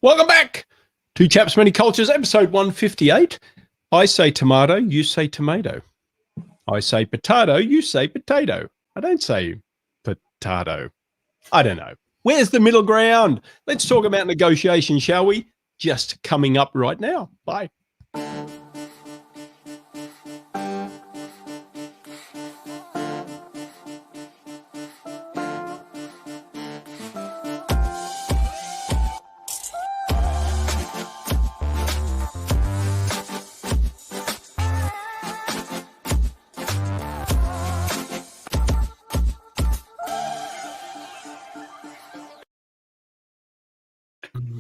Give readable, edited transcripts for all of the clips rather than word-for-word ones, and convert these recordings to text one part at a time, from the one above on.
Welcome back to Chaps Many Cultures, episode 158. I say tomato, you say tomato. I say potato, you say potato. I don't say potato. I don't know. Where's the middle ground? Let's talk about negotiation, shall we? Just coming up right now. Bye.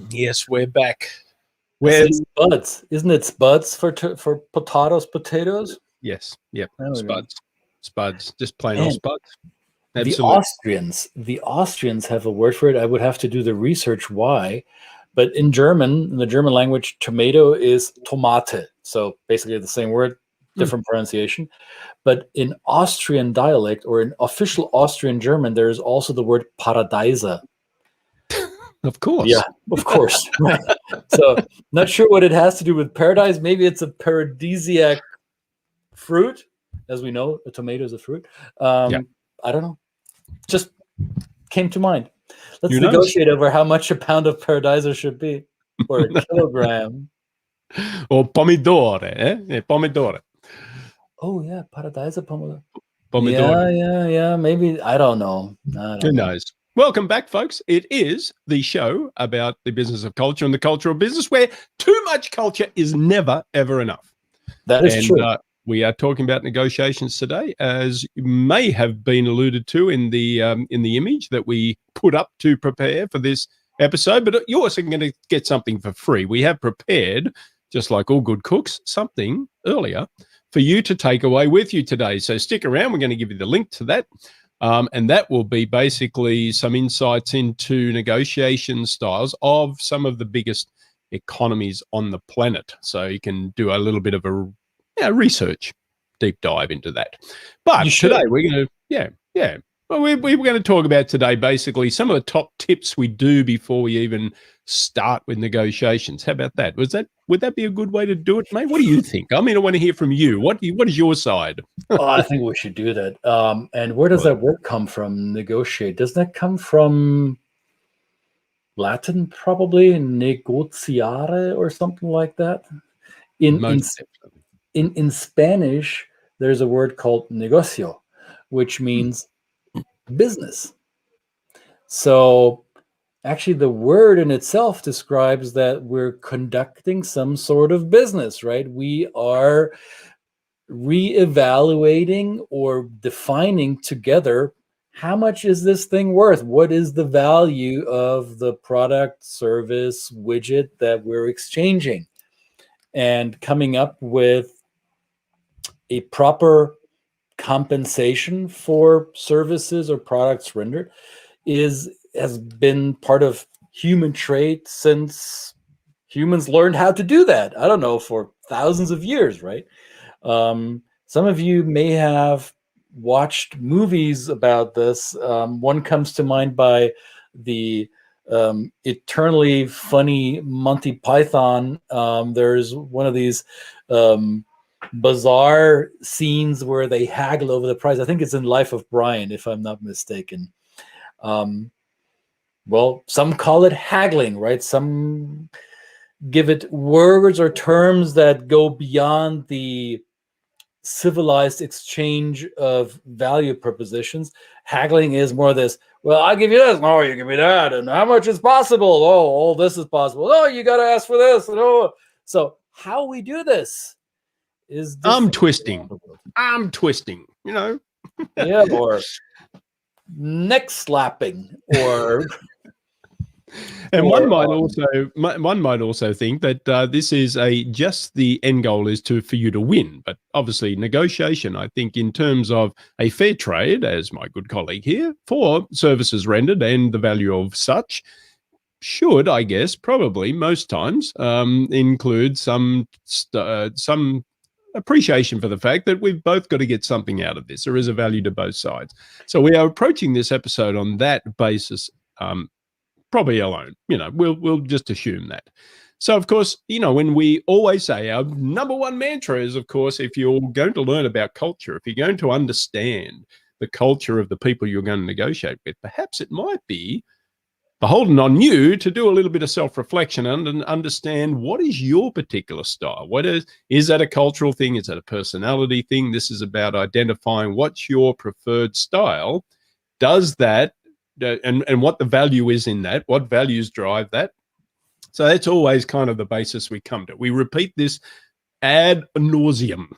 Yes, we're back. It's spuds, isn't it? Spuds for potatoes. Yes, yep. Spuds, just plain old spuds. Absolutely. The Austrians have a word for it. I would have to do the research why, but in the German language, tomato is Tomate. So basically the same word, different pronunciation. But in Austrian dialect or in official Austrian German, there is also the word Paradeiser. Of course. Yeah, of course. Right. So not sure what it has to do with paradise. Maybe it's a paradisiac fruit. As we know, a tomato is a fruit. I don't know. Just came to mind. Let's negotiate over how much a pound of paradiser should be, or a kilogram. Or pomidore, Pomidore. Oh, yeah, paradiser pomidore. Pomidore. Yeah. Maybe, I don't know. Who knows? Welcome back, folks. It is the show about the business of culture and the culture of business, where too much culture is never, ever enough. That is true. We are talking about negotiations today, as may have been alluded to in the image that we put up to prepare for this episode. But you're also going to get something for free. We have prepared, just like all good cooks, something earlier for you to take away with you today. So stick around. We're going to give you the link to that. And that will be basically some insights into negotiation styles of some of the biggest economies on the planet. So you can do a little bit of a research deep dive into that. But today we're going to, well, we're going to talk about today basically some of the top tips we do before we even start with negotiations. How about that? Would that be a good way to do it, mate? What do you think? I mean, I want to hear from you. What is your side? I think we should do that. And where does that word come from? Negotiate. Doesn't that come from Latin, probably? Negociare or something like that. In Spanish, there's a word called negocio, which means business. So actually the word in itself describes that we're conducting some sort of business, right? We are reevaluating or defining together, how much is this thing worth? What is the value of the product, service, widget that we're exchanging? And coming up with a proper compensation for services or products rendered has been part of human trait since humans learned how to do that. I don't know, for thousands of years, right? Some of you may have watched movies about this. One comes to mind by the eternally funny Monty Python. There's one of these bizarre scenes where they haggle over the price. I think it's in Life of Brian, if I'm not mistaken. Well, some call it haggling, right? Some give it words or terms that go beyond the civilized exchange of value propositions. Haggling is more this, well, I'll give you this. No, you give me that. And how much is possible? Oh, all this is possible. Oh, you got to ask for this. And oh. So how we do this is I'm twisting, you know. Yeah, or neck slapping, or and one might also think that this is just the end goal is for you to win. But obviously negotiation, I think, in terms of a fair trade, as my good colleague here, for services rendered and the value of such, should, I guess, probably most times include some appreciation for the fact that we've both got to get something out of this. There is a value to both sides. So we are approaching this episode on that basis, probably alone. We'll just assume that. So, of course, when we always say our number one mantra is, of course, if you're going to learn about culture, if you're going to understand the culture of the people you're going to negotiate with, perhaps it might be beholden on you to do a little bit of self-reflection and understand what is your particular style. Is that a cultural thing? Is that a personality thing? This is about identifying what's your preferred style. Does that, and what the value is in that, what values drive that. So that's always kind of the basis we come to. We repeat this ad nauseum.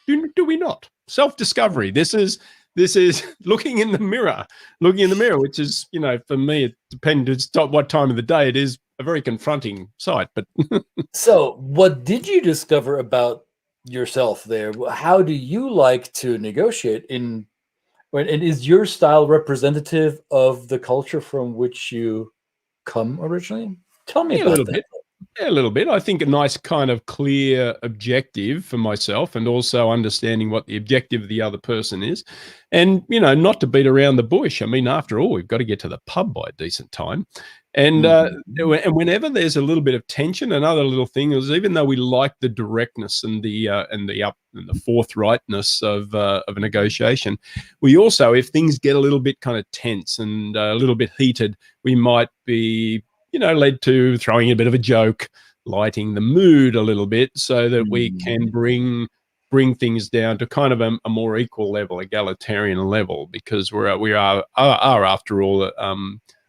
Do we not? Self-discovery. This is looking in the mirror, which is, for me, it depends what time of the day it is, a very confronting sight. But so what did you discover about yourself there? How do you like to negotiate and is your style representative of the culture from which you come originally? Tell me about that. Yeah, a little bit. I think a nice kind of clear objective for myself, and also understanding what the objective of the other person is. And, not to beat around the bush. I mean, after all, we've got to get to the pub by a decent time. And and whenever there's a little bit of tension, another little thing is, even though we like the directness and the forthrightness of a negotiation, we also, if things get a little bit kind of tense and a little bit heated, we might be led to throwing a bit of a joke, lighting the mood a little bit, so that we can bring things down to kind of a more equal level, egalitarian level, because we are after all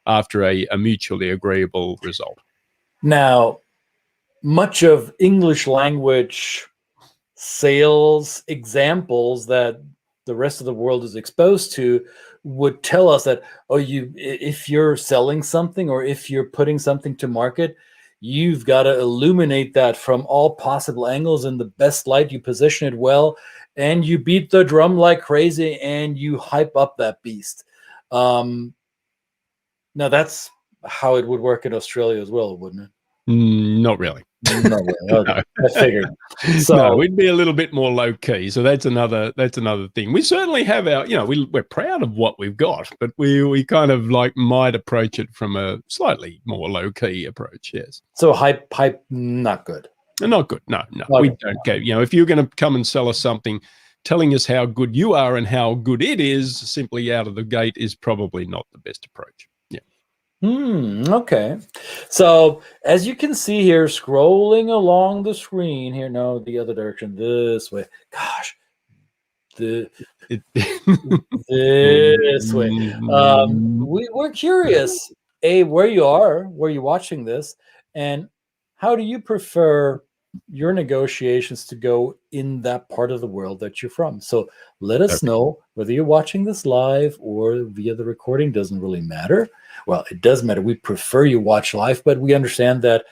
after a mutually agreeable result. Now, much of English language sales examples that the rest of the world is exposed to would tell us that, if you're selling something or if you're putting something to market, you've got to illuminate that from all possible angles in the best light. You position it well, and you beat the drum like crazy, and you hype up that beast. Now, that's how it would work in Australia as well, wouldn't it? Not really. No, okay. No. I figured. So no, we'd be a little bit more low key. So that's another thing. We certainly have our, we're proud of what we've got, but we kind of might approach it from a slightly more low key approach. Yes. So hype, not good. Not good. No. We don't go. If you're going to come and sell us something, telling us how good you are and how good it is simply out of the gate is probably not the best approach. Yeah. Okay. So as you can see here, scrolling along the screen here, no, the other direction, this way. Gosh, this way. We're curious, where you're watching this, and how do you prefer your negotiations to go in that part of the world that you're from? So let us know whether you're watching this live or via the recording. Doesn't really matter. Well, it does matter. We prefer you watch live, but we understand that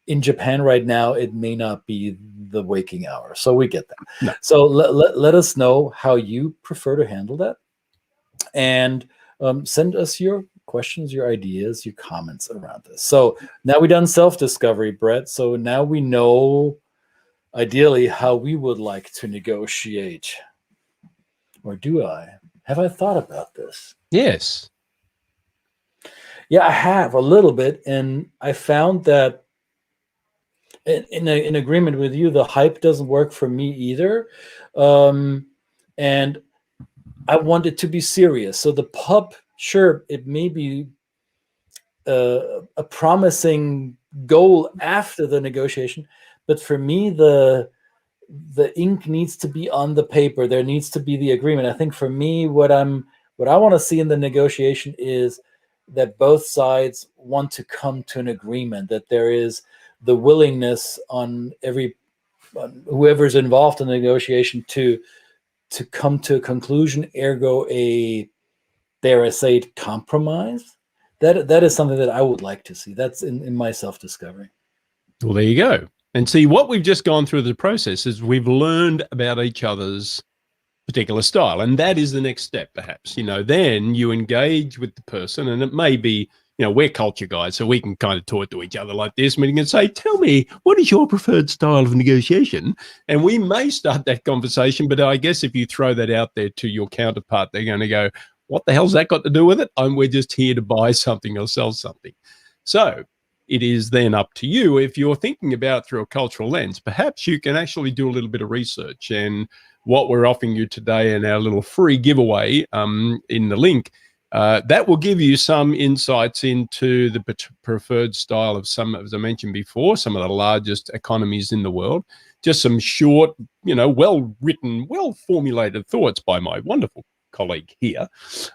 in Japan right now, it may not be the waking hour. So we get that. No. So let us know how you prefer to handle that. And send us your questions, your ideas, your comments around this. So now we've done self-discovery, Brett. So now we know ideally how we would like to negotiate. Or do I? Have I thought about this? Yes. Yeah, I have a little bit. And I found that in agreement with you, the hype doesn't work for me either. And I want it to be serious. So the pub, sure, it may be a promising goal after the negotiation, but for me, the ink needs to be on the paper. There needs to be the agreement. I think for me, what I want to see in the negotiation is that both sides want to come to an agreement, that there is the willingness on whoever's involved in the negotiation to come to a conclusion, ergo dare I say, compromise. That is something that I would like to see. That's in my self-discovery. Well, there you go. And see, what we've just gone through the process is we've learned about each other's particular style. And that is the next step, perhaps. Then you engage with the person, and it may be we're culture guys, so we can kind of talk to each other like this, and we can say, tell me, what is your preferred style of negotiation? And we may start that conversation, but I guess if you throw that out there to your counterpart, they're going to go, what the hell's that got to do with it? We're just here to buy something or sell something. So it is then up to you. If you're thinking about it through a cultural lens, perhaps you can actually do a little bit of research. And what we're offering you today in our little free giveaway in the link, that will give you some insights into the preferred style of some, as I mentioned before, some of the largest economies in the world. Just some short, well-written, well-formulated thoughts by my wonderful colleague here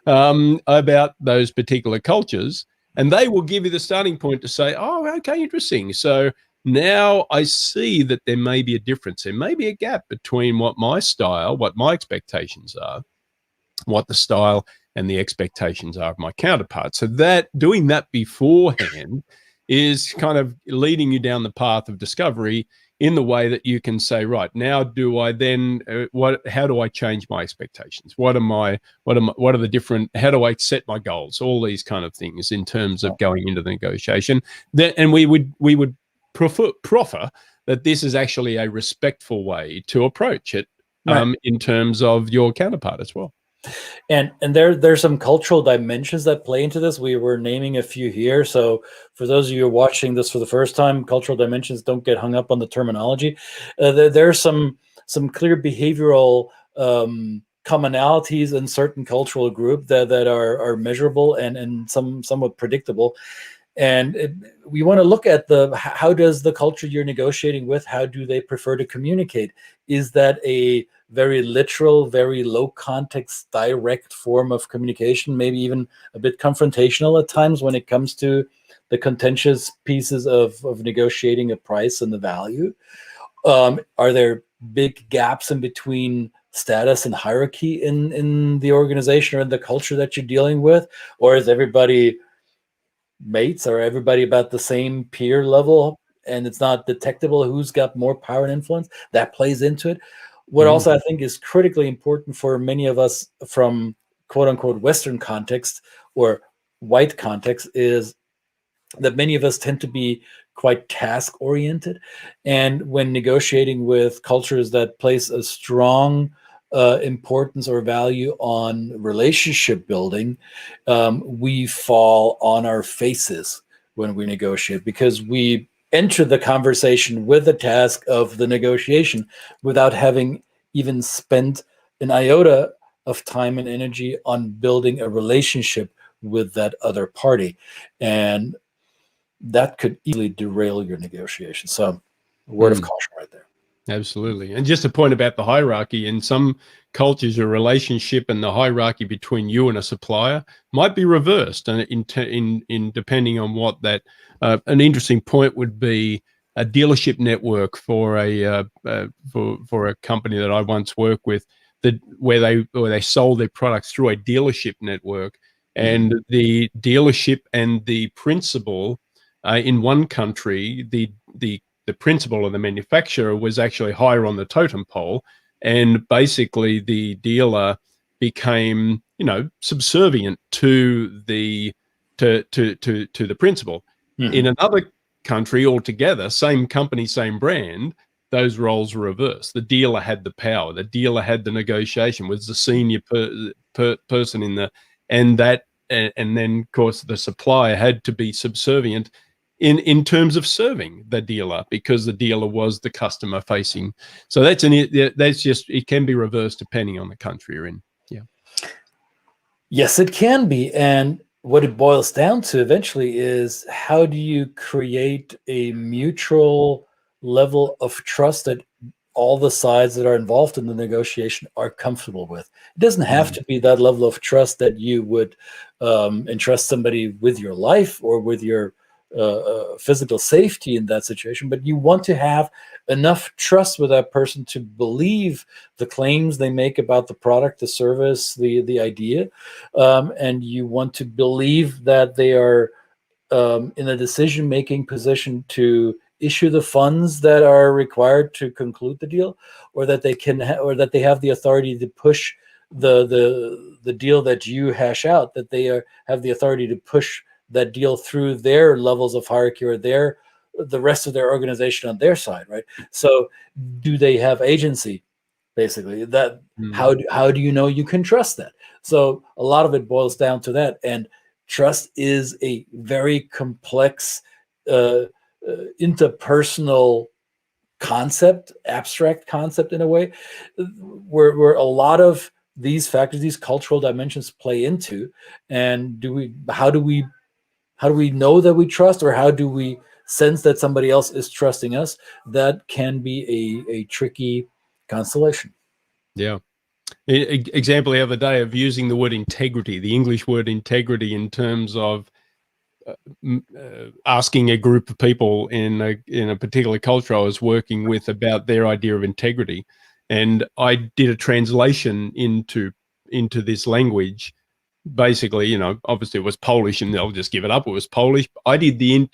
about those particular cultures. And they will give you the starting point to say, oh, okay, interesting. So now I see that there may be a difference. There may be a gap between what my style, what my expectations are, what the style and the expectations are of my counterpart. So that doing that beforehand is kind of leading you down the path of discovery in the way that you can say, right, now do I then how do I change my expectations? What are the different, how do I set my goals? All these kind of things in terms of going into the negotiation. And we would proffer that this is actually a respectful way to approach it, right, in terms of your counterpart as well. And there's some cultural dimensions that play into this. We were naming a few here. So for those of you who are watching this for the first time, cultural dimensions, don't get hung up on the terminology. There's some clear behavioral commonalities in certain cultural group that are measurable and somewhat predictable. And we want to look at how does the culture you're negotiating with, how do they prefer to communicate? Is that a very literal, very low context, direct form of communication, maybe even a bit confrontational at times when it comes to the contentious pieces of negotiating a price and the value? Are there big gaps in between status and hierarchy in the organization or in the culture that you're dealing with? Or is everybody mates, or everybody about the same peer level, and it's not detectable who's got more power and influence? That plays into it. What also I think is critically important for many of us from quote unquote Western context or white context is that many of us tend to be quite task oriented. And when negotiating with cultures that place a strong importance or value on relationship building, we fall on our faces when we negotiate, because we enter the conversation with the task of the negotiation without having even spent an iota of time and energy on building a relationship with that other party. And that could easily derail your negotiation. So a word of caution right there. Absolutely. And just a point about the hierarchy, in some cultures, your relationship and the hierarchy between you and a supplier might be reversed. And in depending on what that, an interesting point would be a dealership network for a company that I once worked with, where they sold their products through a dealership network, and the dealership and the principal in one country, the principal of the manufacturer was actually higher on the totem pole, and basically the dealer became, subservient to the principal. In another country altogether, same company, same brand, those roles were reversed. The dealer had the power. The dealer had the negotiation, was the senior person in the, and then of course the supplier had to be subservient in terms of serving the dealer, because the dealer was the customer facing. So that's just, it can be reversed depending on the country you're in. Yeah. Yes, it can be. And what it boils down to eventually is, how do you create a mutual level of trust that all the sides that are involved in the negotiation are comfortable with? It doesn't have to be that level of trust that you would entrust somebody with your life or with your physical safety in that situation, but you want to have enough trust with that person to believe the claims they make about the product, the service, the idea, and you want to believe that they are in a decision-making position to issue the funds that are required to conclude the deal, or that they can, or that they have the authority to push the deal that you hash out, that they have the authority to push that deal through their levels of hierarchy or the rest of their organization on their side, right? So do they have agency? Basically, that how do you know you can trust that? So a lot of it boils down to that, and trust is a very complex interpersonal concept, abstract concept in a way, where a lot of these factors, these cultural dimensions play into. And how do we know that we trust, or how do we sense that somebody else is trusting us? That can be a tricky constellation. Yeah. Example the other day of using the word integrity, the English word integrity, in terms of asking a group of people in a particular culture I was working with about their idea of integrity, and I did a translation into this language. Basically, you know, obviously it was Polish, and they'll just give it up. It was Polish. I did the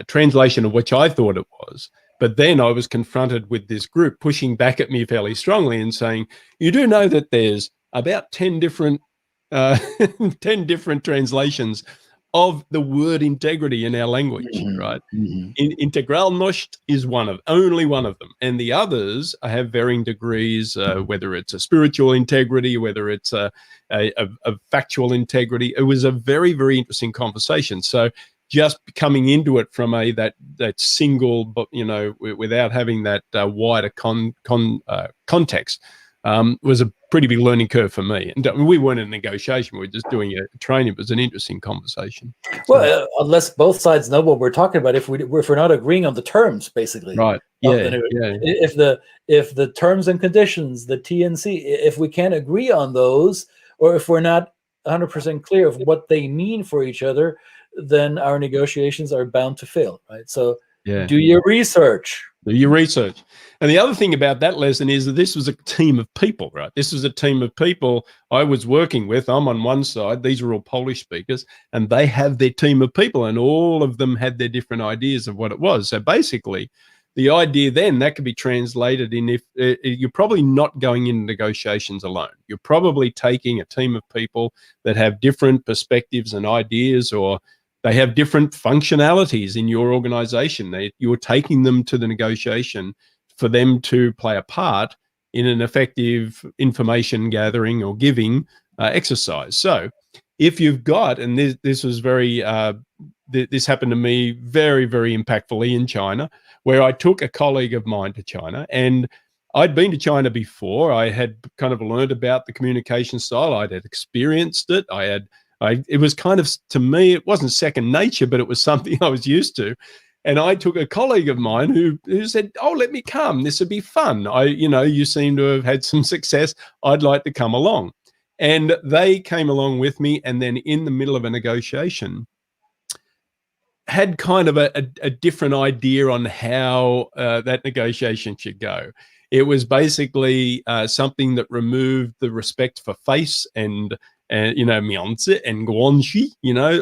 translation of which I thought it was. But then I was confronted with this group pushing back at me fairly strongly and saying, you do know that there's about 10 different 10 different translations of the word integrity in our language, right? Integralność is only one of them. And the others have varying degrees, whether it's a spiritual integrity, whether it's a factual integrity. It was a very, very interesting conversation. So just coming into it from that single, but you know, without having that wider context, was a pretty big learning curve for me. And we weren't in a negotiation; we were just doing a training. It was an interesting conversation. Well, unless both sides know what we're talking about, if we're not agreeing on the terms, basically, right? Yeah, yeah. If the terms and conditions, the TNC, if we can't agree on those, or if we're not 100% clear of what they mean for each other, then our negotiations are bound to fail, right? So do your research. Do your research. And the other thing about that lesson is that this was a team of people, right? This was a team of people I was working with. I'm on one side. These are all Polish speakers, and they have their team of people, and all of them had their different ideas of what it was. So basically, the idea then that could be translated in, if you're probably not going into negotiations alone. You're probably taking a team of people that have different perspectives and ideas, or they have different functionalities in your organization. You're taking them to the negotiation for them to play a part in an effective information gathering or giving exercise. So if you've got, and this was very, this happened to me very, very impactfully in China, where I took a colleague of mine to China, and I'd been to China before. I had kind of learned about the communication style. I had experienced it. It was kind of, to me, it wasn't second nature, but it was something I was used to. And I took a colleague of mine who said, "Oh, let me come. This would be fun. You seem to have had some success. I'd like to come along." And they came along with me. And then in the middle of a negotiation, had kind of a different idea on how that negotiation should go. It was basically something that removed the respect for face and Myeonzi and Guanxi,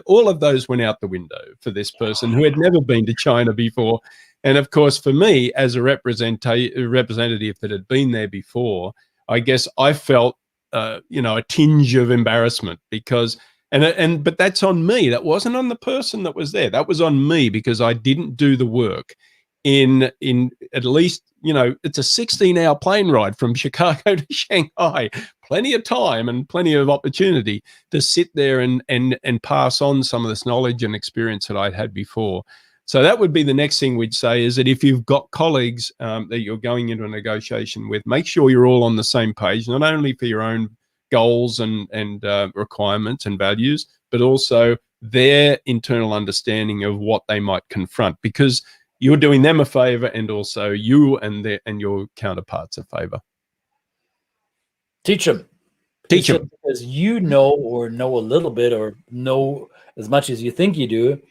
all of those went out the window for this person who had never been to China before. And of course, for me, as a representative that had been there before, I guess I felt, a tinge of embarrassment because, but that's on me. That wasn't on the person that was there. That was on me because I didn't do the work in at least, it's a 16-hour plane ride from Chicago to Shanghai. Plenty of time and plenty of opportunity to sit there and pass on some of this knowledge and experience that I'd had before. So that would be the next thing we'd say, is that if you've got colleagues that you're going into a negotiation with, make sure you're all on the same page, not only for your own goals and requirements and values, but also their internal understanding of what they might confront, because you're doing them a favor, and also you and your counterparts a favor. Teach them. Because you know, or know a little bit, or know as much as you think you do,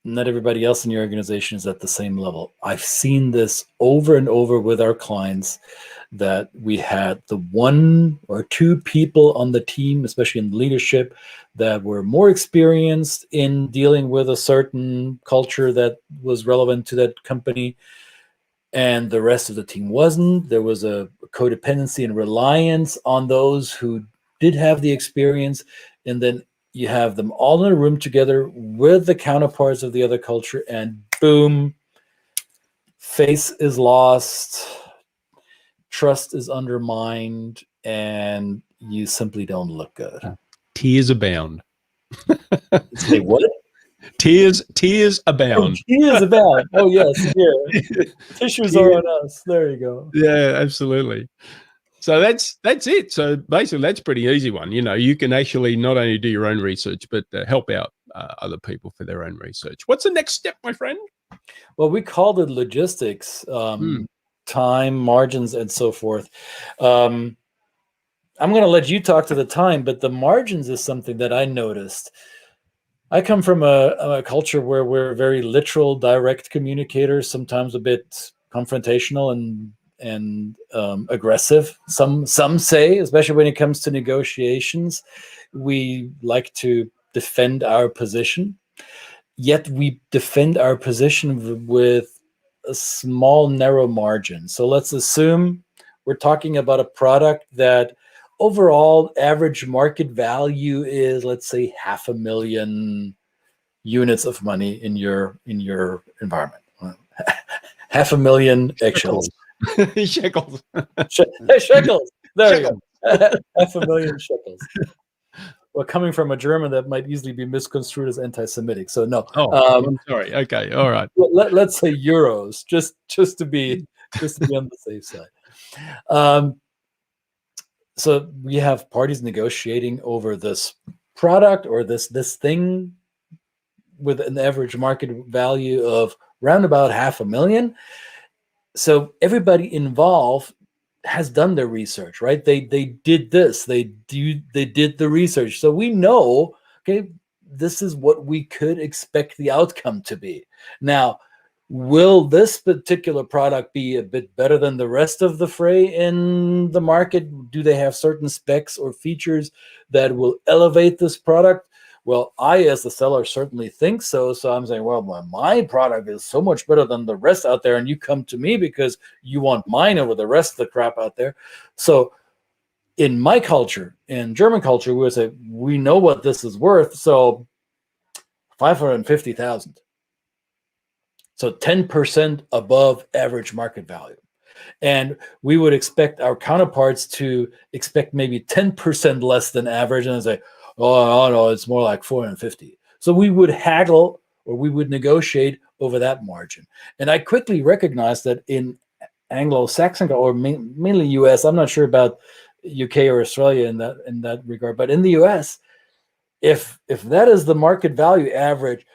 not everybody else in your organization is at the same level. I've seen this over and over with our clients, that we had the one or two people on the team, especially in leadership, that were more experienced in dealing with a certain culture that was relevant to that company, and the rest of the team wasn't. There was a codependency and reliance on those who did have the experience, and then you have them all in a room together with the counterparts of the other culture, and boom, face is lost, trust is undermined, and you simply don't look good. Tears abound. Say what? Tears abound. Tears abound. Oh yes, here. Tissues are on us. There you go. Yeah, absolutely. So that's it. So basically, that's a pretty easy one. You can actually not only do your own research, but help out other people for their own research. What's the next step, my friend? Well, we called it logistics, time, margins, and so forth. I'm going to let you talk to the time, but the margins is something that I noticed. I come from a culture where we're very literal, direct communicators, sometimes a bit confrontational and aggressive. Some say, especially when it comes to negotiations, we like to defend our position. Yet we defend our position with a small, narrow margin. So let's assume we're talking about a product that overall average market value is, let's say, 500,000 units of money in your environment. 500,000 eggshells. Shekels. Shekels. There Shekels. we go. 500,000 shekels. Well, coming from a German, that might easily be misconstrued as anti-Semitic. So no. I'm sorry. Okay. All right. Let's say euros, just to be on the safe side. So we have parties negotiating over this product or this thing with an average market value of round about 500,000. So everybody involved has done their research, right? They did this. They did the research. So we know, okay, this is what we could expect the outcome to be. Now, will this particular product be a bit better than the rest of the fray in the market? Do they have certain specs or features that will elevate this product? Well, I, as the seller, certainly think so. So I'm saying, well, my product is so much better than the rest out there, and you come to me because you want mine over the rest of the crap out there. So in my culture, in German culture, we would say, we know what this is worth. So 550,000. So 10% above average market value. And we would expect our counterparts to expect maybe 10% less than average and say, oh, no, it's more like 450. So we would haggle or we would negotiate over that margin. And I quickly recognized that in Anglo-Saxon or mainly US, I'm not sure about UK or Australia in that regard, but in the US, if that is the market value average,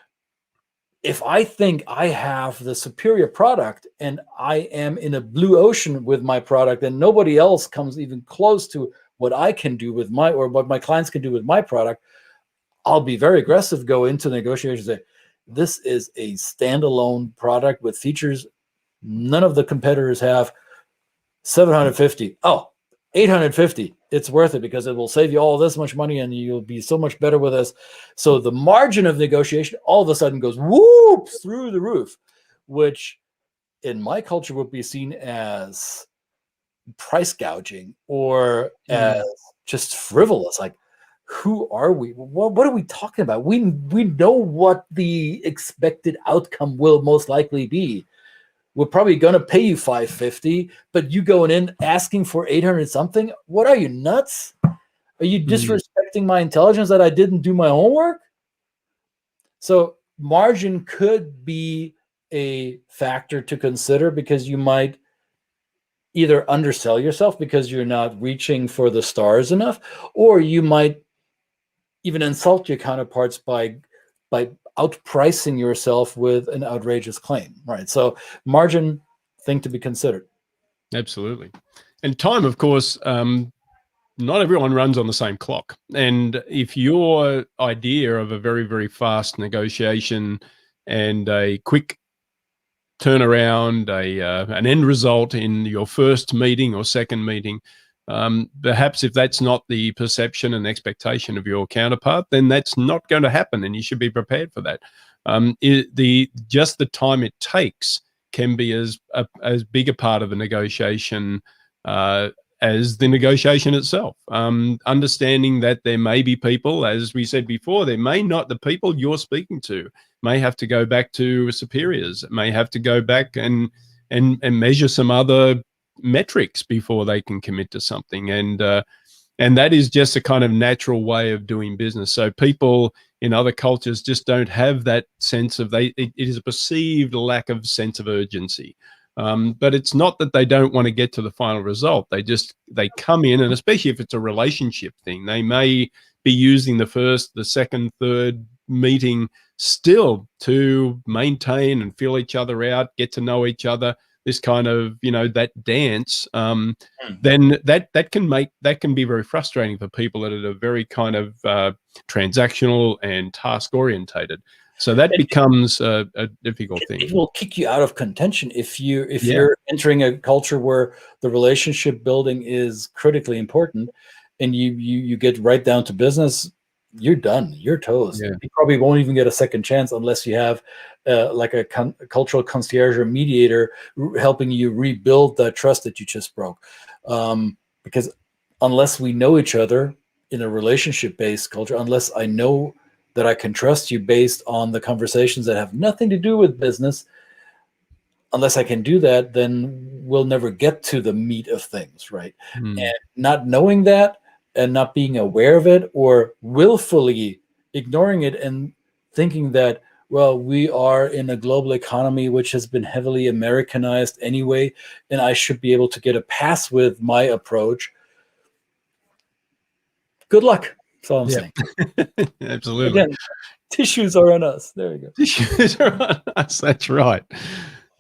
if I think I have the superior product and I am in a blue ocean with my product and nobody else comes even close to what I can do with or what my clients can do with my product, I'll be very aggressive, go into negotiations, say, this is a standalone product with features none of the competitors have. 750. Oh, 850. It's worth it because it will save you all this much money and you'll be so much better with us. So the margin of negotiation all of a sudden goes whoops through the roof, which in my culture would be seen as price gouging or as just frivolous. Like, who are we? What are we talking about? We know what the expected outcome will most likely be. We're probably going to pay you 550, but you going in asking for 800 something? What are you, nuts? Are you disrespecting my intelligence that I didn't do my homework? So margin could be a factor to consider because you might either undersell yourself because you're not reaching for the stars enough, or you might even insult your counterparts by outpricing yourself with an outrageous claim, right? So margin, thing to be considered. Absolutely. And time, of course, not everyone runs on the same clock. And if your idea of a very, very fast negotiation and a quick turnaround, an end result in your first meeting or second meeting, perhaps if that's not the perception and expectation of your counterpart, then that's not going to happen, and you should be prepared for that. Just the time it takes can be as big a part of the negotiation as the negotiation itself. Understanding that there may be people, as we said before, the people you're speaking to may have to go back to superiors, may have to go back and measure some other metrics before they can commit to something. And that is just a kind of natural way of doing business. So people in other cultures just don't have that sense of it is a perceived lack of sense of urgency. But it's not that they don't want to get to the final result. They come in, and especially if it's a relationship thing, they may be using the first, the second, third meeting still to maintain and feel each other out, get to know each other. This kind of, that dance, then that can be very frustrating for people that are very kind of transactional and task orientated. So that becomes a difficult thing. It will kick you out of contention if you're entering a culture where the relationship building is critically important, and you get right down to business. You're done. You're toast. Yeah. You probably won't even get a second chance unless you have like a cultural concierge or mediator helping you rebuild that trust that you just broke. Because unless we know each other in a relationship-based culture, unless I know that I can trust you based on the conversations that have nothing to do with business, unless I can do that, then we'll never get to the meat of things, right? And not knowing that, and not being aware of it, or willfully ignoring it and thinking that, well, we are in a global economy which has been heavily Americanized anyway, and I should be able to get a pass with my approach. Good luck. That's all I'm saying. Absolutely. Again, tissues are on us. There you go. Tissues are on us. That's right.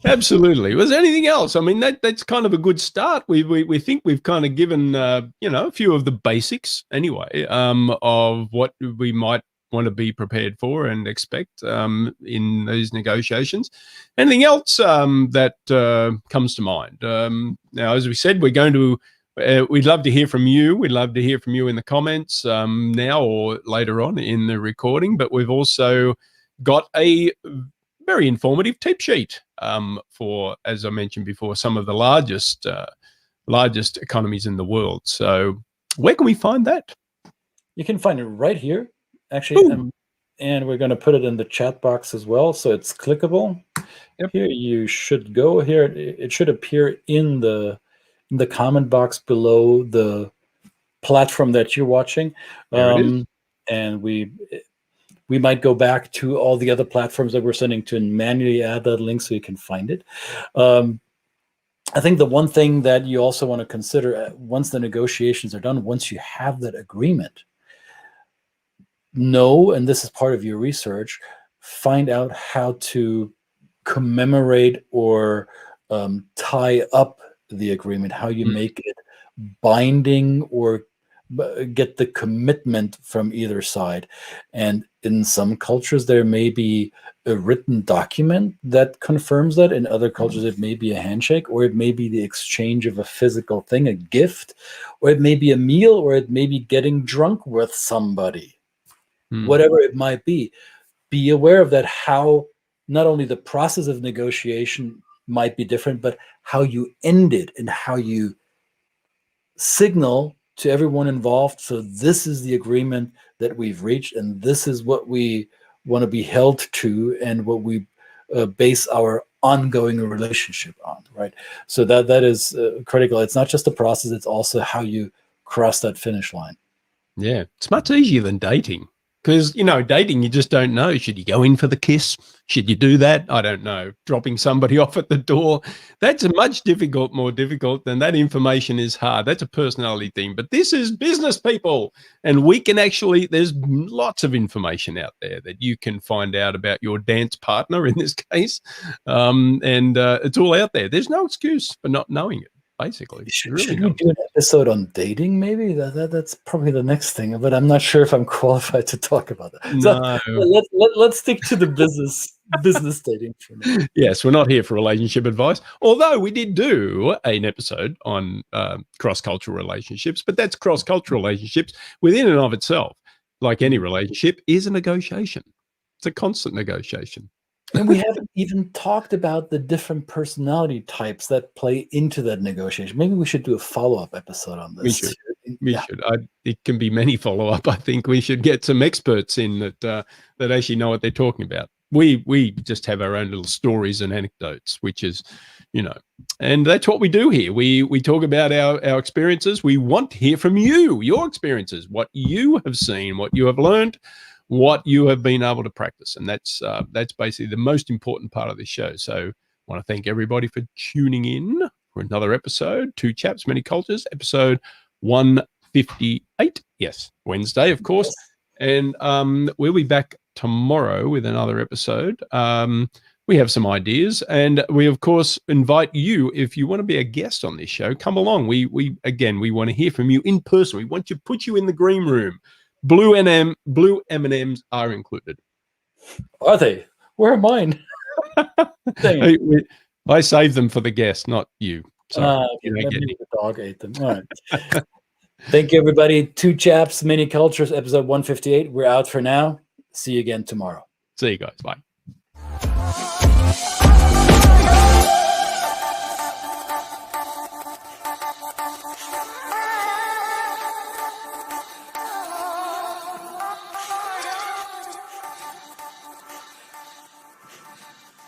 Absolutely. Was there anything else? I mean, that's kind of a good start. We think we've kind of given a few of the basics anyway, of what we might want to be prepared for and expect in these negotiations. Anything else that comes to mind? Now, as we said, we're going to. We'd love to hear from you. We'd love to hear from you in the comments now or later on in the recording. But we've also got a very informative tip sheet for, as I mentioned before, some of the largest economies in the world. So where can we find that? You can find it right here, actually, and we're going to put it in the chat box as well, so it's clickable. Yep. Here you should go. Here it should appear in the comment box below the platform that you're watching. There it is. And we might go back to all the other platforms that we're sending to and manually add that link so you can find it. I think the one thing that you also want to consider once the negotiations are done, once you have that agreement, know, and this is part of your research, find out how to commemorate or tie up the agreement, how you make it binding or get the commitment from either side. And in some cultures, there may be a written document that confirms that. In other cultures, it may be a handshake, or it may be the exchange of a physical thing, a gift, or it may be a meal, or it may be getting drunk with somebody. Whatever it might be aware of that, how not only the process of negotiation might be different, but how you end it and how you signal to everyone involved. So this is the agreement that we've reached, and this is what we want to be held to, and what we base our ongoing relationship on, right? So that is critical. It's not just the process, it's also how you cross that finish line. Yeah, it's much easier than dating. Because, dating, you just don't know. Should you go in for the kiss? Should you do that? I don't know. Dropping somebody off at the door. That's more difficult than that. Information is hard. That's a personality thing. But this is business, people. And we can there's lots of information out there that you can find out about your dance partner in this case. And it's all out there. There's no excuse for not knowing it. Basically, should we do an episode on dating? Maybe that's probably the next thing, but I'm not sure if I'm qualified to talk about that. No. So let's stick to the business dating for now. Yes, we're not here for relationship advice, although we did do an episode on cross-cultural relationships, but that's cross-cultural relationships within and of itself. Like any relationship, is a negotiation. It's a constant negotiation. And we haven't even talked about the different personality types that play into that negotiation. Maybe we should do a follow-up episode on this. We should. We Yeah. should. It can be many follow-up. I think we should get some experts in that actually know what they're talking about. We just have our own little stories and anecdotes, which is, and that's what we do here. We talk about our experiences. We want to hear from you, your experiences, what you have seen, what you have learned, what you have been able to practice. And that's basically the most important part of this show. So I want to thank everybody for tuning in for another episode, Two Chaps, Many Cultures, episode 158. Yes, Wednesday, of course. And we'll be back tomorrow with another episode. We have some ideas, and we, of course, invite you, if you want to be a guest on this show, come along. We want to hear from you in person. We want to put you in the green room. Blue M&Ms are included. Are they? Where are mine? I saved them for the guest, not you. So maybe the dog ate them. All right. Thank you, everybody. Two Chaps, Many Cultures, episode 158. We're out for now. See you again tomorrow. See you guys. Bye.